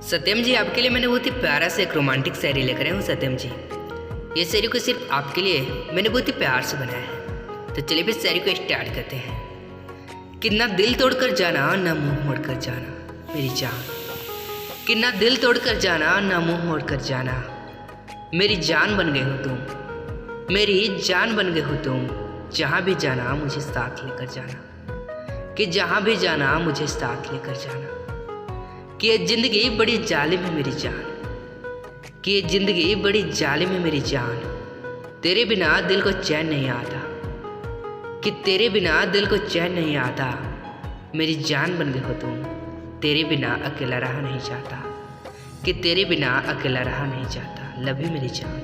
सत्यम जी, आपके लिए मैंने बहुत ही प्यारा सा एक रोमांटिक शायरी लेकर आया हूँ। सत्यम जी, ये शायरी को सिर्फ आपके लिए मैंने बहुत ही प्यार से बनाया है। तो चलिए फिर शायरी को स्टार्ट करते हैं। कि ना दिल तोड़कर जाना ना मुंह मोड़कर जाना मेरी जान, कि ना दिल तोड़कर जाना ना मुंह मोड़कर जाना, मेरी जान बन गए हो तुम, मेरी जान बन गए हो तुम। जहाँ भी जाना मुझे साथ लेकर जाना, कि जहाँ भी जाना मुझे साथ लेकर जाना। कि ये ज़िंदगी बड़ी जालिम है मेरी जान, कि ये ज़िंदगी बड़ी जालिम है मेरी जान। तेरे बिना दिल को चैन नहीं आता, कि तेरे बिना दिल को चैन नहीं आता। मेरी जान बन गए हो तुम, तेरे बिना अकेला रहा नहीं जाता, कि तेरे बिना अकेला रहा नहीं जाता। लव यू मेरी जान।